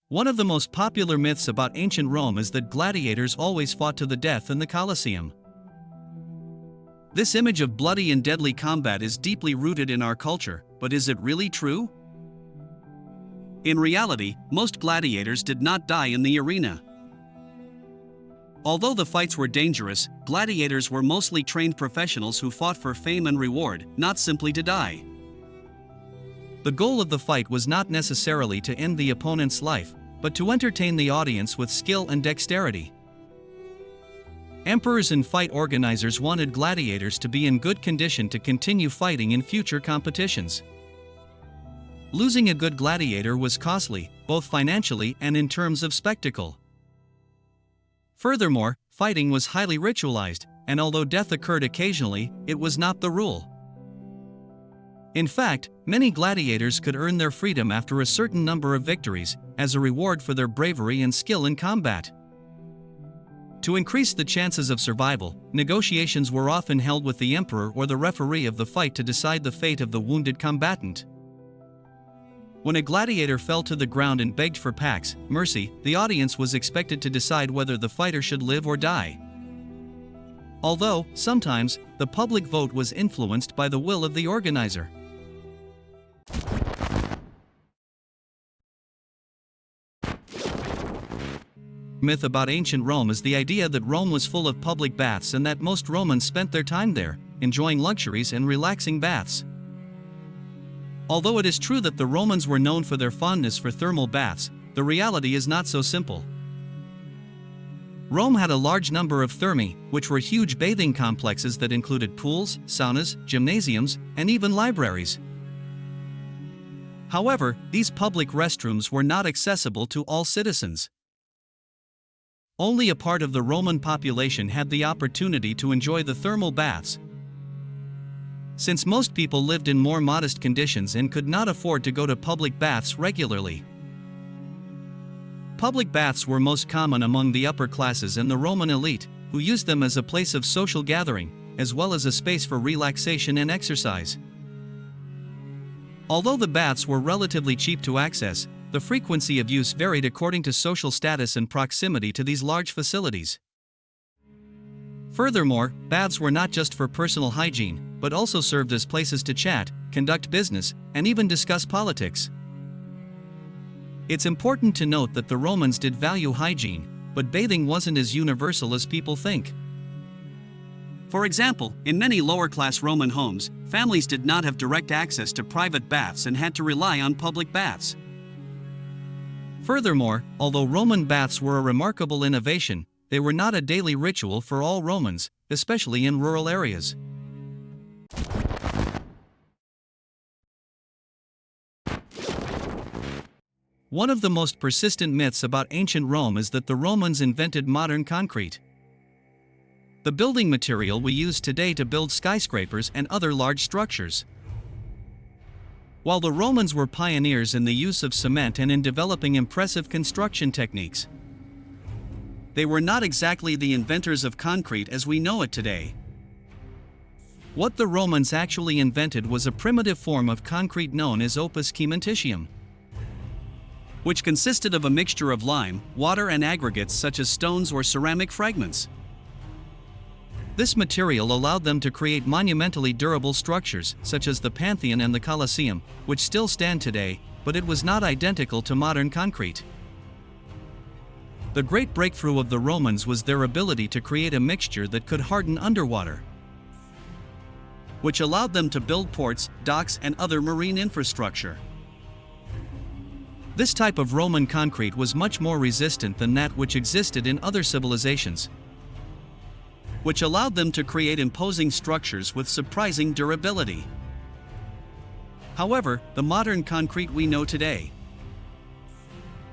One of the most popular myths about ancient Rome is that gladiators always fought to the death in the Colosseum. This image of bloody and deadly combat is deeply rooted in our culture, but is it really true? In reality, most gladiators did not die in the arena. Although the fights were dangerous, gladiators were mostly trained professionals who fought for fame and reward, not simply to die. The goal of the fight was not necessarily to end the opponent's life, but to entertain the audience with skill and dexterity. Emperors and fight organizers wanted gladiators to be in good condition to continue fighting in future competitions. Losing a good gladiator was costly, both financially and in terms of spectacle. Furthermore, fighting was highly ritualized, and although death occurred occasionally, it was not the rule. In fact, many gladiators could earn their freedom after a certain number of victories, as a reward for their bravery and skill in combat. To increase the chances of survival, negotiations were often held with the emperor or the referee of the fight to decide the fate of the wounded combatant. When a gladiator fell to the ground and begged for pax mercy, the audience was expected to decide whether the fighter should live or die. Although, sometimes, the public vote was influenced by the will of the organizer. Myth about ancient Rome is the idea that Rome was full of public baths and that most Romans spent their time there, enjoying luxuries and relaxing baths. Although it is true that the Romans were known for their fondness for thermal baths, the reality is not so simple. Rome had a large number of thermae, which were huge bathing complexes that included pools, saunas, gymnasiums, and even libraries. However, these public restrooms were not accessible to all citizens. Only a part of the Roman population had the opportunity to enjoy the thermal baths. Since most people lived in more modest conditions and could not afford to go to public baths regularly. Public baths were most common among the upper classes and the Roman elite, who used them as a place of social gathering, as well as a space for relaxation and exercise. Although the baths were relatively cheap to access, the frequency of use varied according to social status and proximity to these large facilities. Furthermore, baths were not just for personal hygiene, but also served as places to chat, conduct business, and even discuss politics. It's important to note that the Romans did value hygiene, but bathing wasn't as universal as people think. For example, in many lower-class Roman homes, families did not have direct access to private baths and had to rely on public baths. Furthermore, although Roman baths were a remarkable innovation, they were not a daily ritual for all Romans, especially in rural areas. One of the most persistent myths about ancient Rome is that the Romans invented modern concrete, the building material we use today to build skyscrapers and other large structures. While the Romans were pioneers in the use of cement and in developing impressive construction techniques, they were not exactly the inventors of concrete as we know it today. What the Romans actually invented was a primitive form of concrete known as opus cementitium, which consisted of a mixture of lime, water and aggregates such as stones or ceramic fragments. This material allowed them to create monumentally durable structures, such as the Pantheon and the Colosseum, which still stand today, but it was not identical to modern concrete. The great breakthrough of the Romans was their ability to create a mixture that could harden underwater, which allowed them to build ports, docks, and other marine infrastructure. This type of Roman concrete was much more resistant than that which existed in other civilizations, which allowed them to create imposing structures with surprising durability. However, the modern concrete we know today,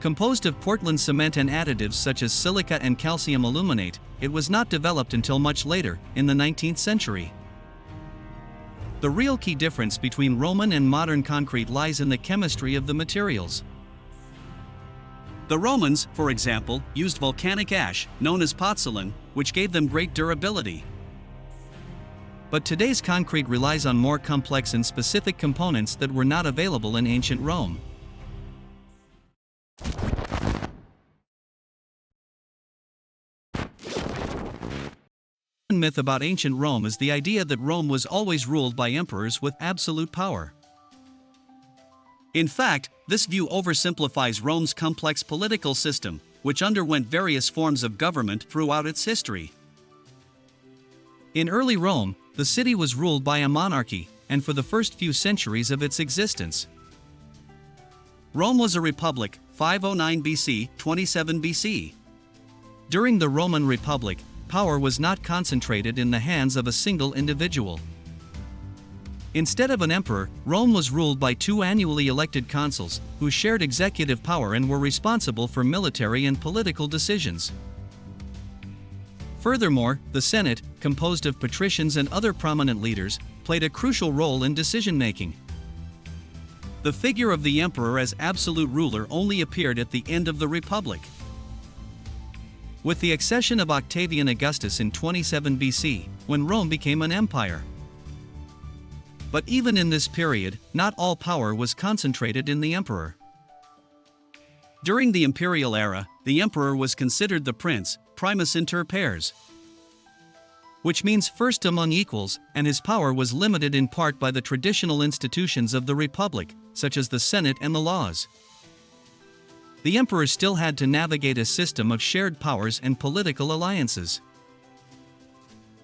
composed of Portland cement and additives such as silica and calcium aluminate, it was not developed until much later, in the 19th century. The real key difference between Roman and modern concrete lies in the chemistry of the materials. The Romans, for example, used volcanic ash, known as pozzolan, which gave them great durability. But today's concrete relies on more complex and specific components that were not available in ancient Rome. The myth about ancient Rome is the idea that Rome was always ruled by emperors with absolute power. In fact, this view oversimplifies Rome's complex political system, which underwent various forms of government throughout its history. In early Rome, the city was ruled by a monarchy, and for the first few centuries of its existence. Rome was a republic, 509 BC, 27 BC. During the Roman Republic, power was not concentrated in the hands of a single individual. Instead of an emperor, Rome was ruled by two annually elected consuls, who shared executive power and were responsible for military and political decisions. Furthermore, the Senate, composed of patricians and other prominent leaders, played a crucial role in decision-making. The figure of the emperor as absolute ruler only appeared at the end of the Republic. With the accession of Octavian Augustus in 27 BC, when Rome became an empire. But even in this period, not all power was concentrated in the emperor. During the imperial era, the emperor was considered the prince, primus inter pares, which means first among equals, and his power was limited in part by the traditional institutions of the Republic, such as the Senate and the laws. The emperor still had to navigate a system of shared powers and political alliances.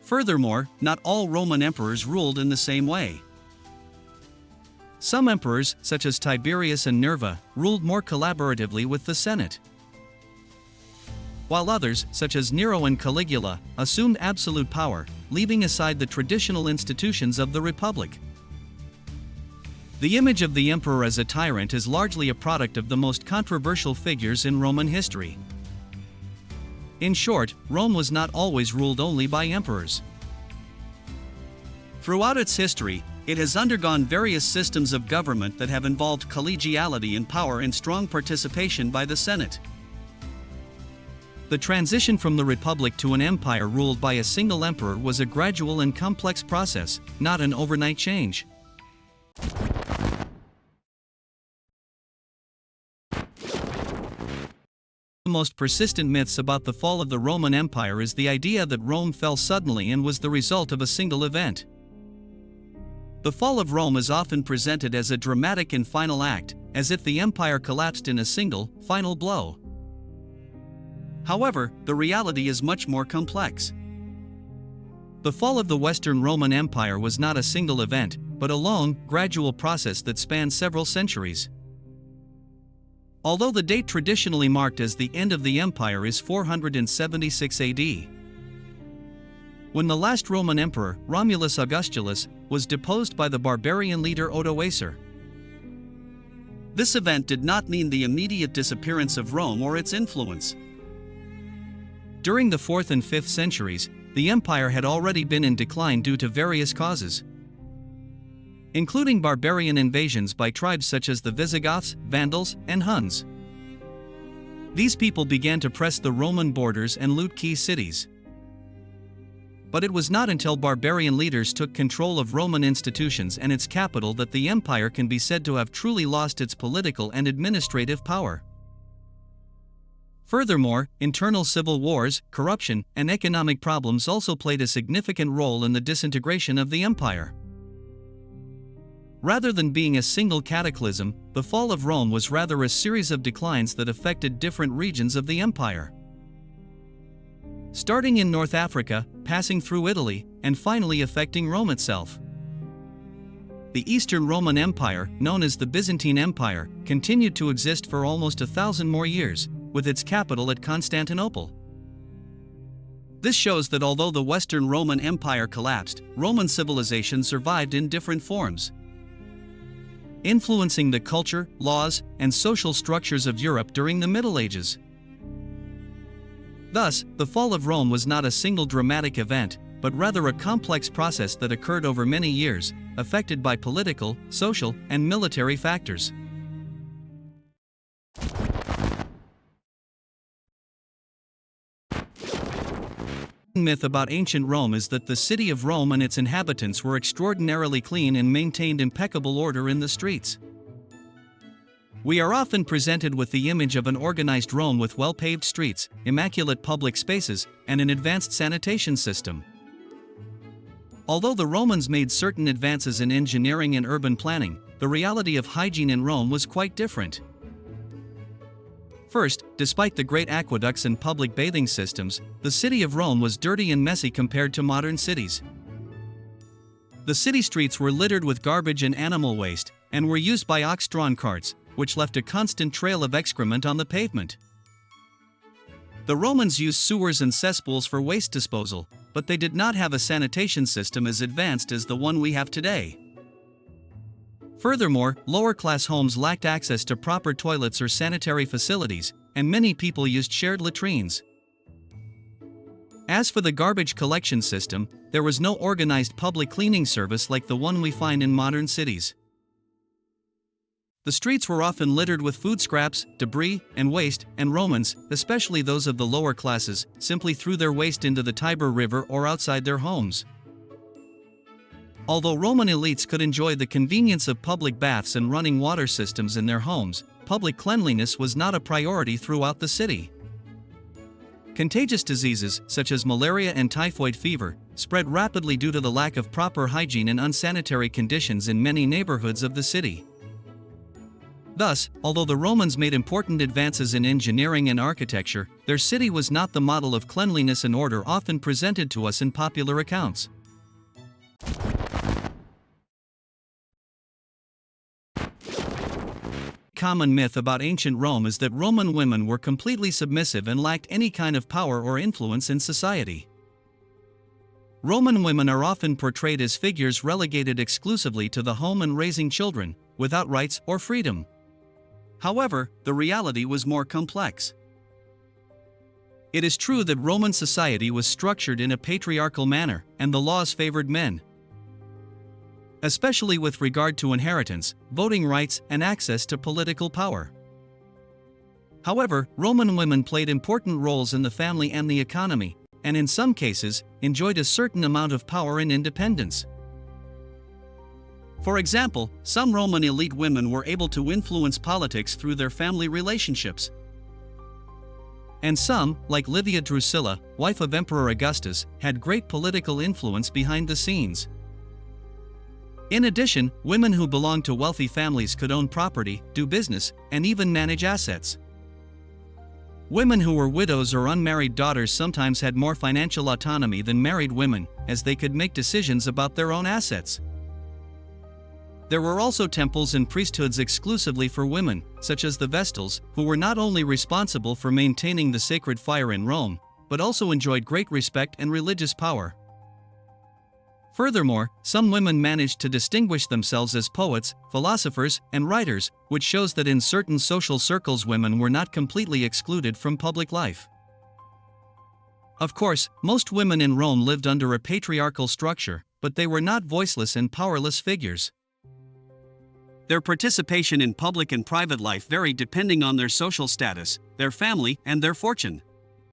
Furthermore, not all Roman emperors ruled in the same way. Some emperors, such as Tiberius and Nerva, ruled more collaboratively with the Senate, while others, such as Nero and Caligula, assumed absolute power, leaving aside the traditional institutions of the Republic. The image of the emperor as a tyrant is largely a product of the most controversial figures in Roman history. In short, Rome was not always ruled only by emperors. Throughout its history, it has undergone various systems of government that have involved collegiality in power and strong participation by the Senate. The transition from the Republic to an empire ruled by a single emperor was a gradual and complex process, not an overnight change. The most persistent myths about the fall of the Roman Empire is the idea that Rome fell suddenly and was the result of a single event. The fall of Rome is often presented as a dramatic and final act, as if the empire collapsed in a single, final blow. However, the reality is much more complex. The fall of the Western Roman Empire was not a single event, but a long, gradual process that spanned several centuries. Although the date traditionally marked as the end of the empire is 476 AD, when the last Roman emperor, Romulus Augustulus, was deposed by the barbarian leader Odoacer. This event did not mean the immediate disappearance of Rome or its influence. During the 4th and 5th centuries, the empire had already been in decline due to various causes, including barbarian invasions by tribes such as the Visigoths, Vandals, and Huns. These people began to press the Roman borders and loot key cities. But it was not until barbarian leaders took control of Roman institutions and its capital that the empire can be said to have truly lost its political and administrative power. Furthermore, internal civil wars, corruption, and economic problems also played a significant role in the disintegration of the empire. Rather than being a single cataclysm, the fall of Rome was rather a series of declines that affected different regions of the empire. Starting in North Africa, passing through Italy, and finally affecting Rome itself. The Eastern Roman Empire, known as the Byzantine Empire, continued to exist for almost 1,000 more years, with its capital at Constantinople. This shows that although the Western Roman Empire collapsed, Roman civilization survived in different forms, influencing the culture, laws, and social structures of Europe during the Middle Ages. Thus, the fall of Rome was not a single dramatic event, but rather a complex process that occurred over many years, affected by political, social, and military factors. The myth about ancient Rome is that the city of Rome and its inhabitants were extraordinarily clean and maintained impeccable order in the streets. We are often presented with the image of an organized Rome with well-paved streets, immaculate public spaces, and an advanced sanitation system. Although the Romans made certain advances in engineering and urban planning, the reality of hygiene in Rome was quite different. First, despite the great aqueducts and public bathing systems, the city of Rome was dirty and messy compared to modern cities. The city streets were littered with garbage and animal waste, and were used by ox-drawn carts, which left a constant trail of excrement on the pavement. The Romans used sewers and cesspools for waste disposal, but they did not have a sanitation system as advanced as the one we have today. Furthermore, lower-class homes lacked access to proper toilets or sanitary facilities, and many people used shared latrines. As for the garbage collection system, there was no organized public cleaning service like the one we find in modern cities. The streets were often littered with food scraps, debris, and waste, and Romans, especially those of the lower classes, simply threw their waste into the Tiber River or outside their homes. Although Roman elites could enjoy the convenience of public baths and running water systems in their homes, public cleanliness was not a priority throughout the city. Contagious diseases, such as malaria and typhoid fever, spread rapidly due to the lack of proper hygiene and unsanitary conditions in many neighborhoods of the city. Thus, although the Romans made important advances in engineering and architecture, their city was not the model of cleanliness and order often presented to us in popular accounts. Common myth about ancient Rome is that Roman women were completely submissive and lacked any kind of power or influence in society. Roman women are often portrayed as figures relegated exclusively to the home and raising children, without rights or freedom. However, the reality was more complex. It is true that Roman society was structured in a patriarchal manner, and the laws favored men, especially with regard to inheritance, voting rights, and access to political power. However, Roman women played important roles in the family and the economy, and in some cases, enjoyed a certain amount of power and independence. For example, some Roman elite women were able to influence politics through their family relationships. And some, like Livia Drusilla, wife of Emperor Augustus, had great political influence behind the scenes. In addition, women who belonged to wealthy families could own property, do business, and even manage assets. Women who were widows or unmarried daughters sometimes had more financial autonomy than married women, as they could make decisions about their own assets. There were also temples and priesthoods exclusively for women, such as the Vestals, who were not only responsible for maintaining the sacred fire in Rome, but also enjoyed great respect and religious power. Furthermore, some women managed to distinguish themselves as poets, philosophers, and writers, which shows that in certain social circles women were not completely excluded from public life. Of course, most women in Rome lived under a patriarchal structure, but they were not voiceless and powerless figures. Their participation in public and private life varied depending on their social status, their family, and their fortune.